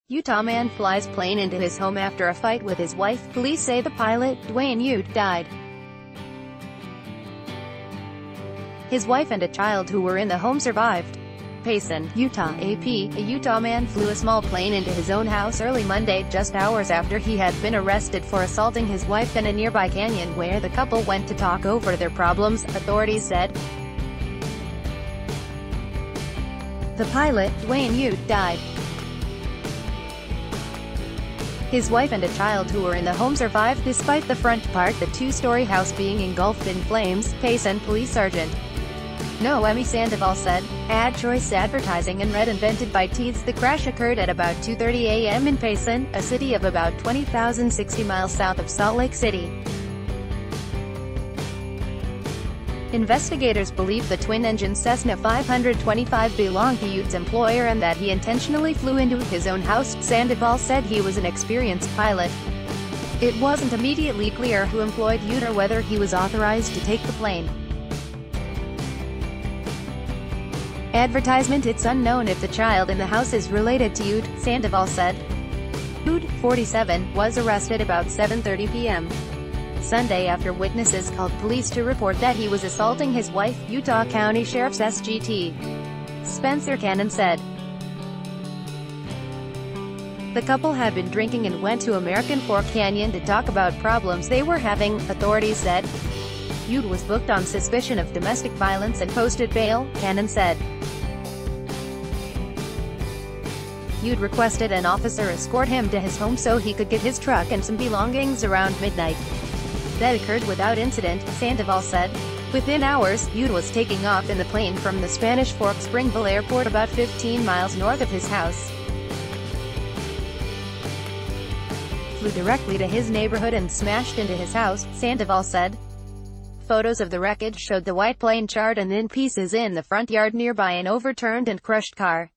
Utah man flies plane into his home after a fight with his wife. Police say the pilot, Dwayne Ute, died. His wife and a child who were in the home survived. Payson, Utah, AP. A Utah man flew a small plane into his own house early Monday, just hours after he had been arrested for assaulting his wife in a nearby canyon where the couple went to talk over their problems, authorities said. The pilot, Dwayne Ute, died. His wife and a child who were in the home survived despite the front part, the two-story house, being engulfed in flames, Payson Police Sergeant Noemi Sandoval said. Ad Choice Advertising and Red invented by Teeds. The crash occurred at about 2:30 a.m. in Payson, a city of about 20,060 miles south of Salt Lake City. Investigators believe the twin-engine Cessna 525 belonged to Ute's employer and that he intentionally flew into his own house. Sandoval said he was an experienced pilot. It wasn't immediately clear who employed Ute or whether he was authorized to take the plane. Advertisement. It's unknown if the child in the house is related to Ute, Sandoval said. Ute, 47, was arrested about 7:30 p.m. Sunday after witnesses called police to report that he was assaulting his wife, Utah County Sheriff's SGT Spencer Cannon said. The couple had been drinking and went to American Fork Canyon to talk about problems they were having, authorities said. Ute was booked on suspicion of domestic violence and posted bail, Cannon said. Ute requested an officer escort him to his home so he could get his truck and some belongings around midnight. That occurred without incident, Sandoval said. Within hours, Ute was taking off in the plane from the Spanish Fork Springville Airport about 15 miles north of his house. Flew directly to his neighborhood and smashed into his house, Sandoval said. Photos of the wreckage showed the white plane charred and in pieces in the front yard nearby an overturned and crushed car.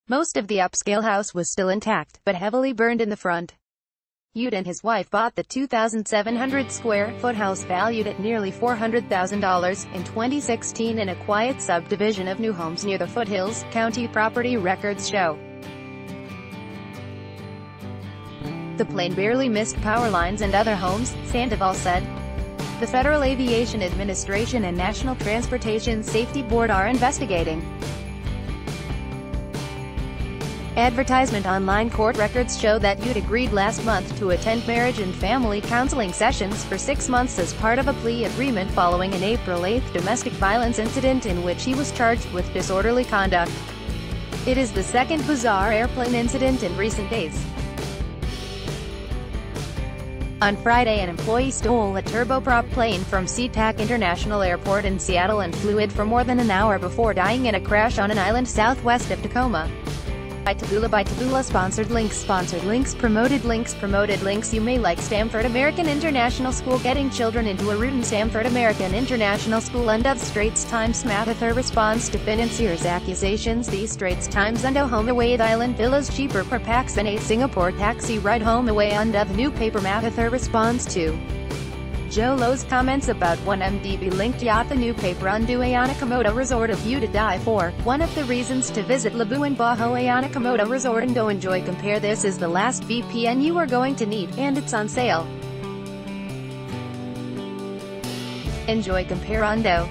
Most of the upscale house was still intact, but heavily burned in the front. Ute and his wife bought the 2,700-square-foot house valued at nearly $400,000 in 2016 in a quiet subdivision of new homes near the foothills, county property records show. The plane barely missed power lines and other homes, Sandoval said. The Federal Aviation Administration and National Transportation Safety Board are investigating. Advertisement. Online court records show that Ute agreed last month to attend marriage and family counseling sessions for 6 months as part of a plea agreement following an April 8 domestic violence incident in which he was charged with disorderly conduct. It is the second bizarre airplane incident in recent days. On Friday, an employee stole a turboprop plane from SeaTac International Airport in Seattle and flew it for more than an hour before dying in a crash on an island southwest of Tacoma. By Taboola. Sponsored links. Promoted links. You may like Stanford American International School getting children into a route in Stanford American International School and of Straits Times Mathather responds to financiers' accusations. The Straits Times and home away at Island Villas cheaper per pax than a Singapore taxi ride home away and of new paper. Mathather responds to Joe Lowe's comments about 1MDB linked yacht. The new paper undo Ayanakomoto Resort of Ute die for one of the reasons to visit Labuan Bajo Ayanakomoto Resort and go enjoy. Compare. This is the last VPN you are going to need, and it's on sale. Enjoy. Comparando.